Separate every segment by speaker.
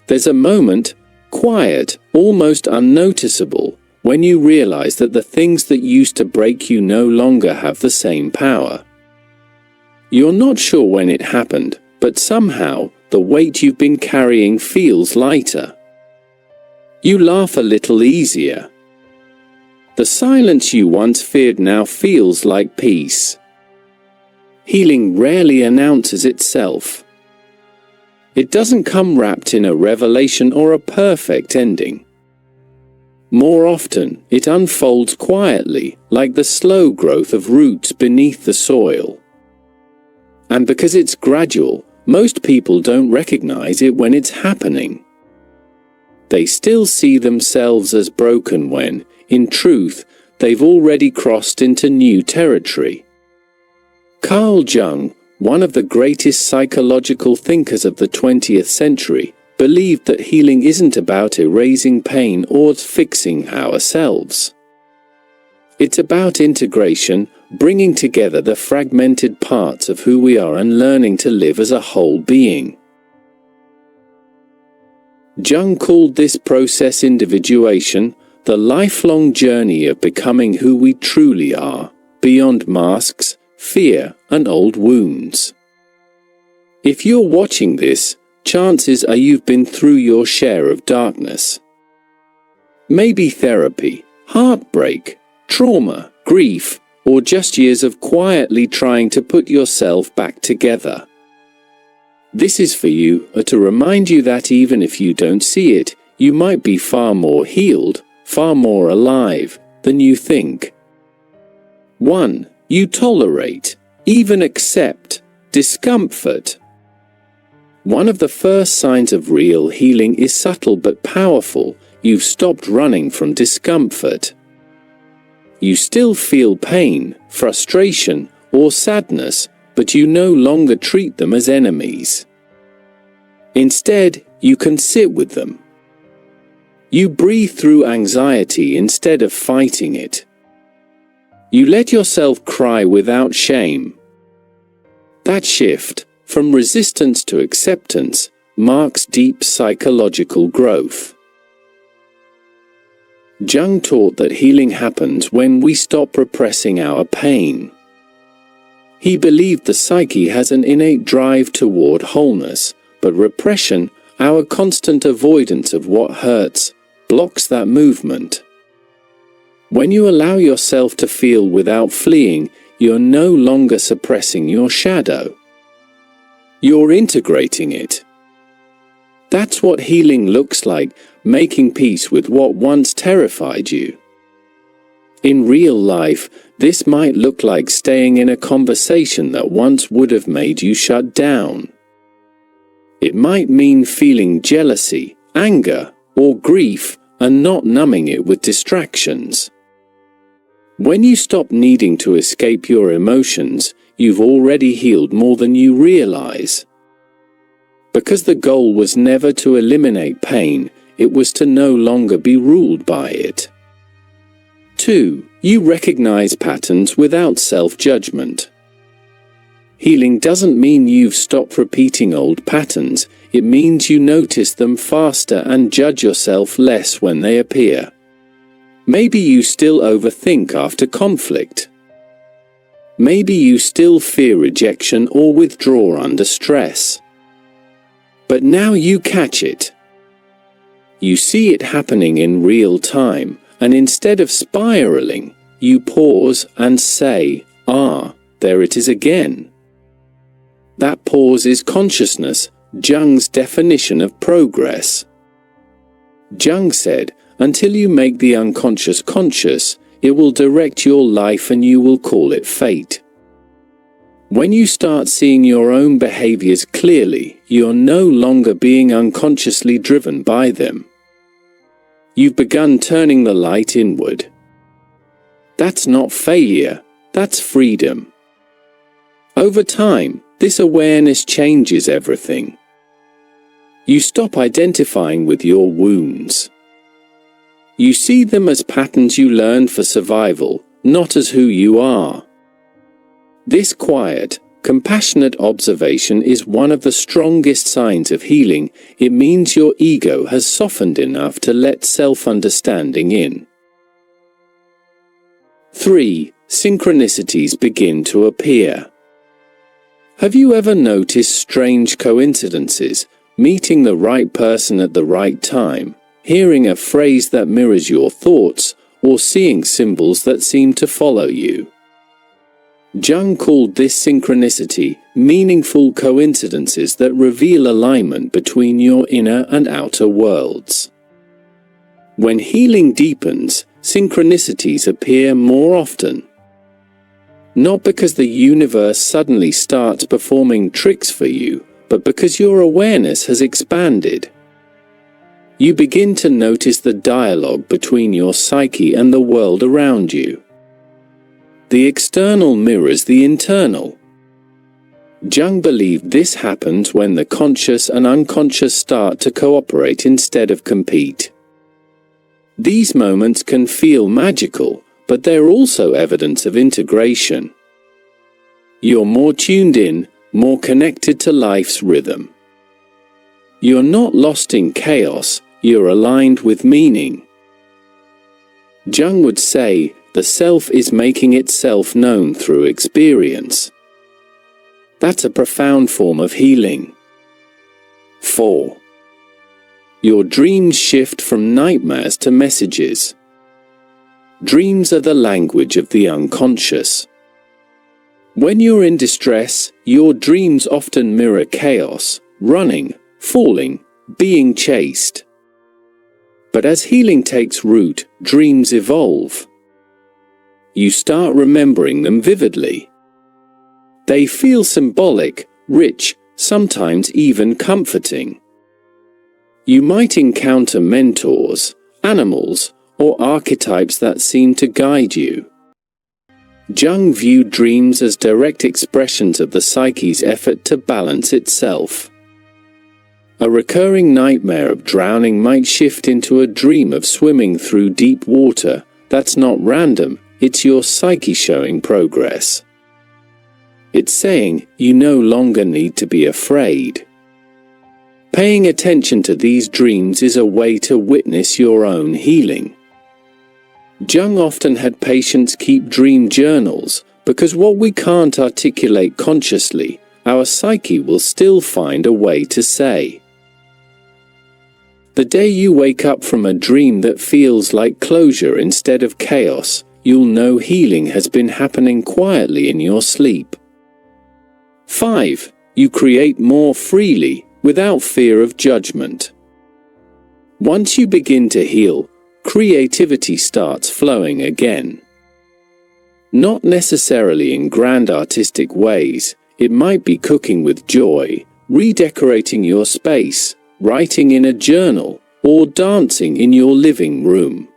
Speaker 1: There's a moment, quiet, almost unnoticeable, when you realize that the things that used to break you no longer have the same power. You're not sure when it happened, but somehow, the weight you've been carrying feels lighter. You laugh a little easier. The silence you once feared now feels like peace. Healing rarely announces itself. It doesn't come wrapped in a revelation or a perfect ending. More often, it unfolds quietly, like the slow growth of roots beneath the soil. And because it's gradual, most people don't recognize it when it's happening. They still see themselves as broken when, in truth, they've already crossed into new territory. Carl Jung, one of the greatest psychological thinkers of the 20th century, believed that healing isn't about erasing pain or fixing ourselves. It's about integration, bringing together the fragmented parts of who we are and learning to live as a whole being. Jung called this process individuation, the lifelong journey of becoming who we truly are, beyond masks, fear, and old wounds. If you're watching this, chances are you've been through your share of darkness. Maybe therapy, heartbreak, trauma, grief, or just years of quietly trying to put yourself back together. This is for you, to remind you that even if you don't see it, you might be far more healed, far more alive, than you think. 1. You tolerate, even accept, discomfort. One of the first signs of real healing is subtle but powerful. You've stopped running from discomfort. You still feel pain, frustration, or sadness, but you no longer treat them as enemies. Instead, you can sit with them. You breathe through anxiety instead of fighting it. You let yourself cry without shame. That shift, from resistance to acceptance, marks deep psychological growth. Jung taught that healing happens when we stop repressing our pain. He believed the psyche has an innate drive toward wholeness, but repression, our constant avoidance of what hurts, blocks that movement. When you allow yourself to feel without fleeing, you're no longer suppressing your shadow. You're integrating it. That's what healing looks like, making peace with what once terrified you. In real life, this might look like staying in a conversation that once would have made you shut down. It might mean feeling jealousy, anger, or grief, and not numbing it with distractions. When you stop needing to escape your emotions, you've already healed more than you realize. Because the goal was never to eliminate pain, it was to no longer be ruled by it. 2. You recognize patterns without self-judgment. Healing doesn't mean you've stopped repeating old patterns, it means you notice them faster and judge yourself less when they appear. Maybe you still overthink after conflict. Maybe you still fear rejection or withdraw under stress. But now you catch it. You see it happening in real time, and instead of spiraling, you pause and say, there it is again. That pause is consciousness, Jung's definition of progress. Jung said, until you make the unconscious conscious, it will direct your life and you will call it fate. When you start seeing your own behaviors clearly, you're no longer being unconsciously driven by them. You've begun turning the light inward. That's not failure, that's freedom. Over time, this awareness changes everything. You stop identifying with your wounds. You see them as patterns you learned for survival, not as who you are. This quiet, Compassionate observation is one of the strongest signs of healing. It means your ego has softened enough to let self-understanding in. 3. Synchronicities begin to appear. Have you ever noticed strange coincidences, meeting the right person at the right time, hearing a phrase that mirrors your thoughts, or seeing symbols that seem to follow you? Jung called this synchronicity meaningful coincidences that reveal alignment between your inner and outer worlds. When healing deepens, synchronicities appear more often. Not because the universe suddenly starts performing tricks for you, but because your awareness has expanded. You begin to notice the dialogue between your psyche and the world around you. The external mirrors the internal. Jung believed this happens when the conscious and unconscious start to cooperate instead of compete. These moments can feel magical, but they're also evidence of integration. You're more tuned in, more connected to life's rhythm. You're not lost in chaos, you're aligned with meaning. Jung would say, the self is making itself known through experience. That's a profound form of healing. 4. Your dreams shift from nightmares to messages. Dreams are the language of the unconscious. When you're in distress, your dreams often mirror chaos, running, falling, being chased. But as healing takes root, dreams evolve. You start remembering them vividly. They feel symbolic, rich, sometimes even comforting. You might encounter mentors, animals, or archetypes that seem to guide you. Jung viewed dreams as direct expressions of the psyche's effort to balance itself. A recurring nightmare of drowning might shift into a dream of swimming through deep water. That's not random, it's your psyche showing progress. It's saying, you no longer need to be afraid. Paying attention to these dreams is a way to witness your own healing. Jung often had patients keep dream journals, because what we can't articulate consciously, our psyche will still find a way to say. The day you wake up from a dream that feels like closure instead of chaos, you'll know healing has been happening quietly in your sleep. 5. You create more freely, without fear of judgment. Once you begin to heal, creativity starts flowing again. Not necessarily in grand artistic ways, it might be cooking with joy, redecorating your space, writing in a journal, or dancing in your living room.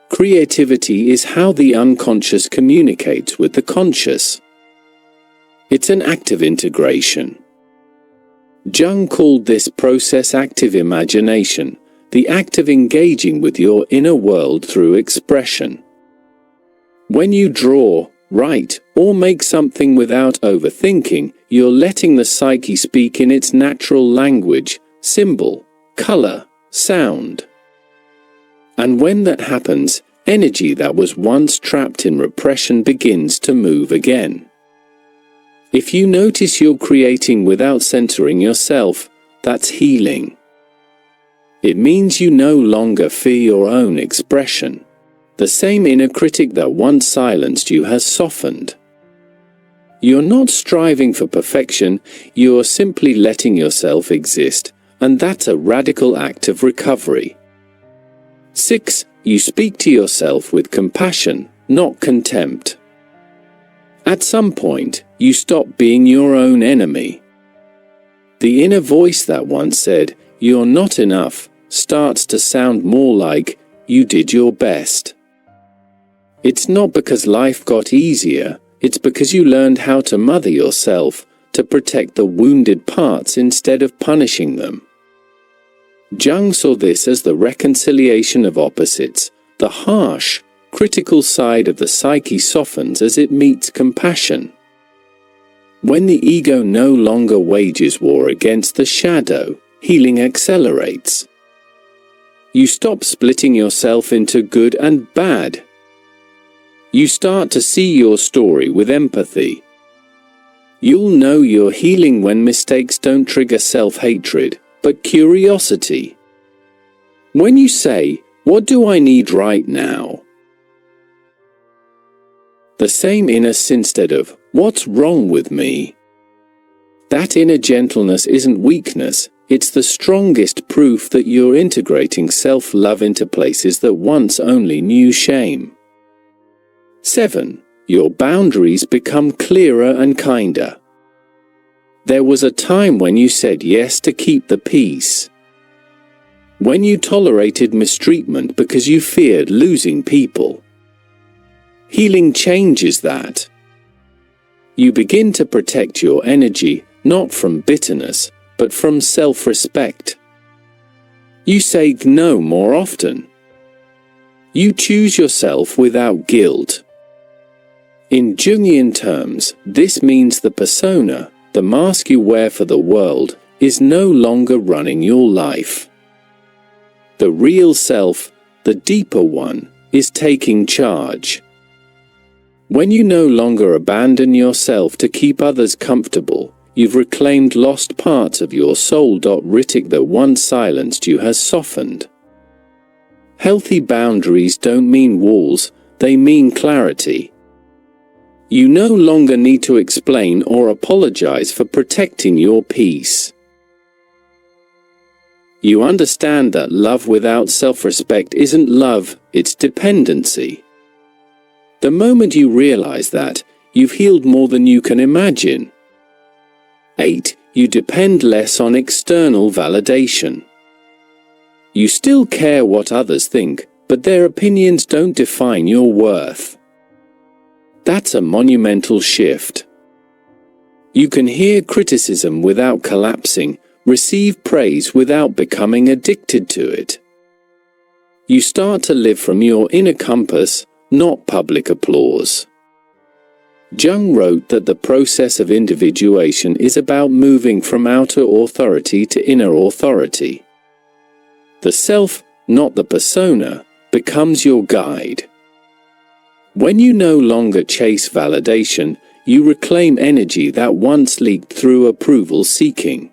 Speaker 1: Creativity is how the unconscious communicates with the conscious. It's an act of integration. Jung called this process active imagination, the act of engaging with your inner world through expression. When you draw, write, or make something without overthinking, you're letting the psyche speak in its natural language, symbol, color, sound. And when that happens, energy that was once trapped in repression begins to move again. If you notice you're creating without centering yourself, that's healing. It means you no longer fear your own expression. The same inner critic that once silenced you has softened. You're not striving for perfection, you're simply letting yourself exist, and that's a radical act of recovery. 6. You speak to yourself with compassion, not contempt. At some point, you stop being your own enemy. The inner voice that once said, "You're not enough," starts to sound more like, "You did your best." It's not because life got easier, it's because you learned how to mother yourself, to protect the wounded parts instead of punishing them. Jung saw this as the reconciliation of opposites. The harsh, critical side of the psyche softens as it meets compassion. When the ego no longer wages war against the shadow, healing accelerates. You stop splitting yourself into good and bad. You start to see your story with empathy. You'll know you're healing when mistakes don't trigger self-hatred, but curiosity. When you say, "What do I need right now?" the same inner instead of, "What's wrong with me?" that inner gentleness isn't weakness, it's the strongest proof that you're integrating self-love into places that once only knew shame. 7. Your boundaries become clearer and kinder. There was a time when you said yes to keep the peace. When you tolerated mistreatment because you feared losing people. Healing changes that. You begin to protect your energy, not from bitterness, but from self-respect. You say no more often. You choose yourself without guilt. In Jungian terms, this means the persona, the mask you wear for the world, is no longer running your life. The real self, the deeper one, is taking charge. When you no longer abandon yourself to keep others comfortable, you've reclaimed lost parts of your soul. Ritik that once silenced you has softened. Healthy boundaries don't mean walls, they mean clarity. You no longer need to explain or apologize for protecting your peace. You understand that love without self-respect isn't love, it's dependency. The moment you realize that, you've healed more than you can imagine. 8. You depend less on external validation. You still care what others think, but their opinions don't define your worth. That's a monumental shift. You can hear criticism without collapsing, receive praise without becoming addicted to it. You start to live from your inner compass, not public applause. Jung wrote that the process of individuation is about moving from outer authority to inner authority. The self, not the persona, becomes your guide. When you no longer chase validation, you reclaim energy that once leaked through approval seeking.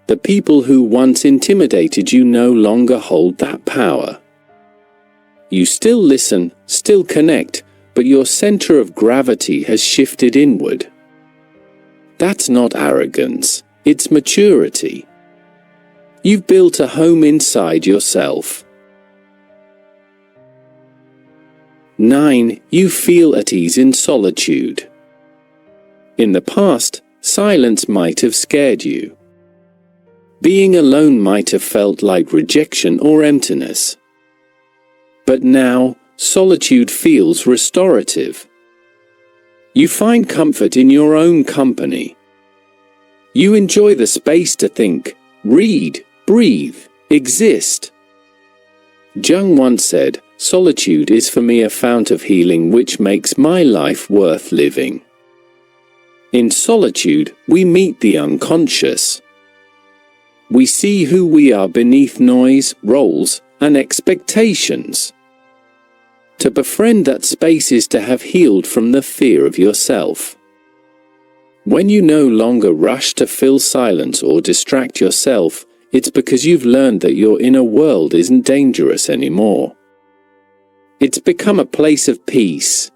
Speaker 1: The people who once intimidated you no longer hold that power. You still listen, still connect, but your center of gravity has shifted inward. That's not arrogance, it's maturity. You've built a home inside yourself. 9. You feel at ease in solitude. In the past, silence might have scared you. Being alone might have felt like rejection or emptiness. But now, solitude feels restorative. You find comfort in your own company. You enjoy the space to think, read, breathe, exist. Jung once said, "Solitude is for me a fount of healing which makes my life worth living." In solitude, we meet the unconscious. We see who we are beneath noise, roles, and expectations. To befriend that space is to have healed from the fear of yourself. When you no longer rush to fill silence or distract yourself, it's because you've learned that your inner world isn't dangerous anymore. It's become a place of peace.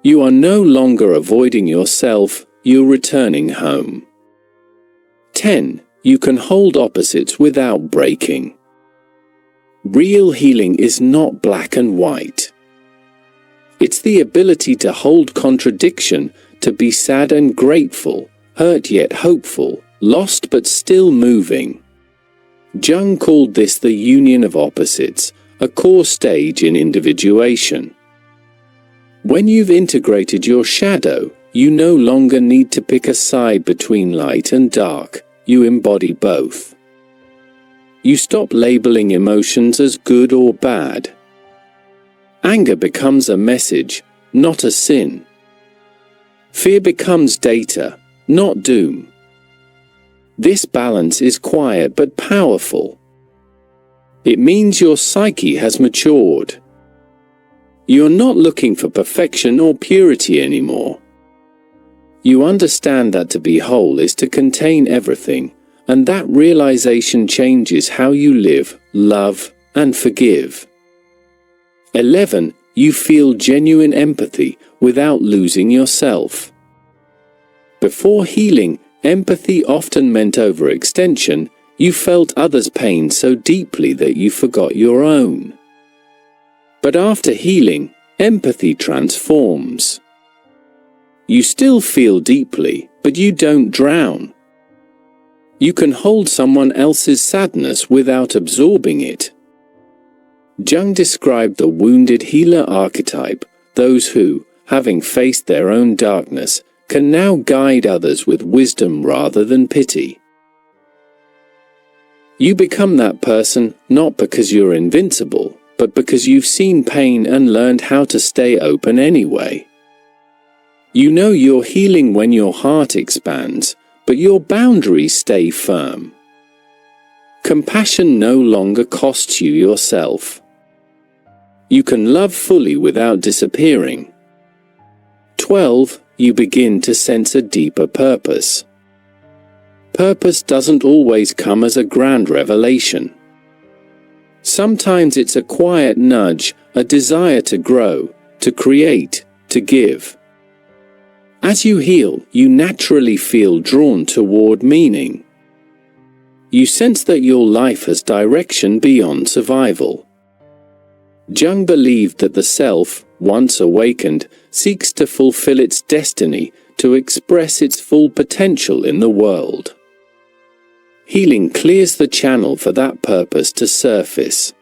Speaker 1: You are no longer avoiding yourself, you're returning home. 10. You can hold opposites without breaking. Real healing is not black and white. It's the ability to hold contradiction, to be sad and grateful, hurt yet hopeful, lost but still moving. Jung called this the union of opposites, a core stage in individuation. When you've integrated your shadow, you no longer need to pick a side between light and dark, you embody both. You stop labeling emotions as good or bad. Anger becomes a message, not a sin. Fear becomes data, not doom. This balance is quiet but powerful. It means your psyche has matured. You're not looking for perfection or purity anymore. You understand that to be whole is to contain everything, and that realization changes how you live, love, and forgive. 11. You feel genuine empathy without losing yourself. Before healing, empathy often meant overextension. You felt others' pain so deeply that you forgot your own. But after healing, empathy transforms. You still feel deeply, but you don't drown. You can hold someone else's sadness without absorbing it. Jung described the wounded healer archetype, those who, having faced their own darkness, can now guide others with wisdom rather than pity. You become that person not because you're invincible, but because you've seen pain and learned how to stay open anyway. You know you're healing when your heart expands, but your boundaries stay firm. Compassion no longer costs you yourself. You can love fully without disappearing. 12. You begin to sense a deeper purpose. Purpose doesn't always come as a grand revelation. Sometimes it's a quiet nudge, a desire to grow, to create, to give. As you heal, you naturally feel drawn toward meaning. You sense that your life has direction beyond survival. Jung believed that the self, once awakened, seeks to fulfill its destiny, to express its full potential in the world. Healing clears the channel for that purpose to surface.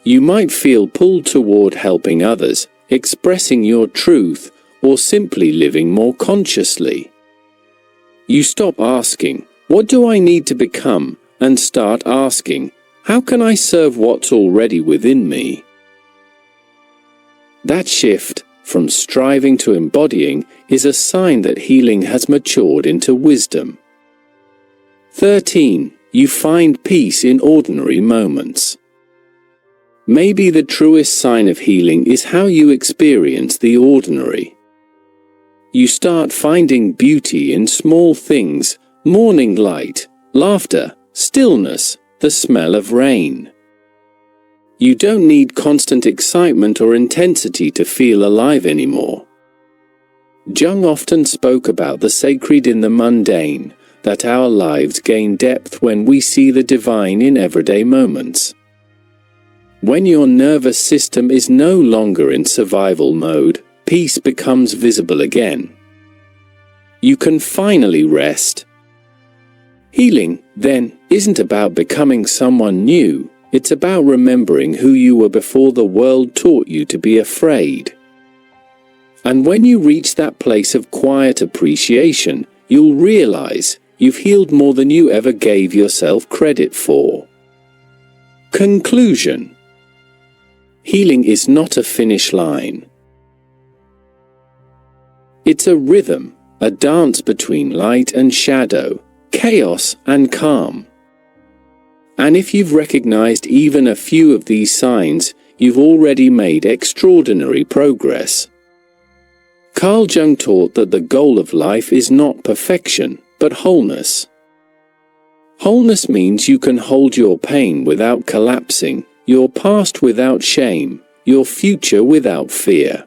Speaker 1: You might feel pulled toward helping others, expressing your truth, or simply living more consciously. You stop asking, "What do I need to become?" and start asking, "How can I serve what's already within me?" That shift, from striving to embodying, is a sign that healing has matured into wisdom. 13. You find peace in ordinary moments. Maybe the truest sign of healing is how you experience the ordinary. You start finding beauty in small things: morning light, laughter, stillness, the smell of rain. You don't need constant excitement or intensity to feel alive anymore. Jung often spoke about the sacred in the mundane, that our lives gain depth when we see the divine in everyday moments. When your nervous system is no longer in survival mode, peace becomes visible again. You can finally rest. Healing, then, isn't about becoming someone new, it's about remembering who you were before the world taught you to be afraid. And when you reach that place of quiet appreciation, you'll realize you've healed more than you ever gave yourself credit for. Conclusion. Healing is not a finish line. It's a rhythm, a dance between light and shadow, chaos and calm. And if you've recognized even a few of these signs, you've already made extraordinary progress. Carl Jung taught that the goal of life is not perfection, but wholeness. Wholeness means you can hold your pain without collapsing, your past without shame, your future without fear.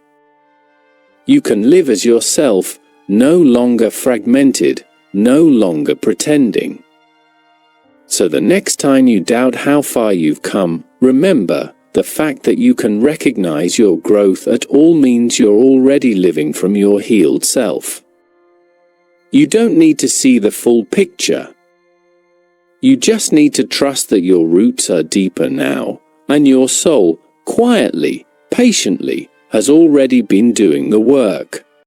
Speaker 1: You can live as yourself, no longer fragmented, no longer pretending. So the next time you doubt how far you've come, remember, the fact that you can recognize your growth at all means you're already living from your healed self. You don't need to see the full picture. You just need to trust that your roots are deeper now, and your soul, quietly, patiently, has already been doing the work.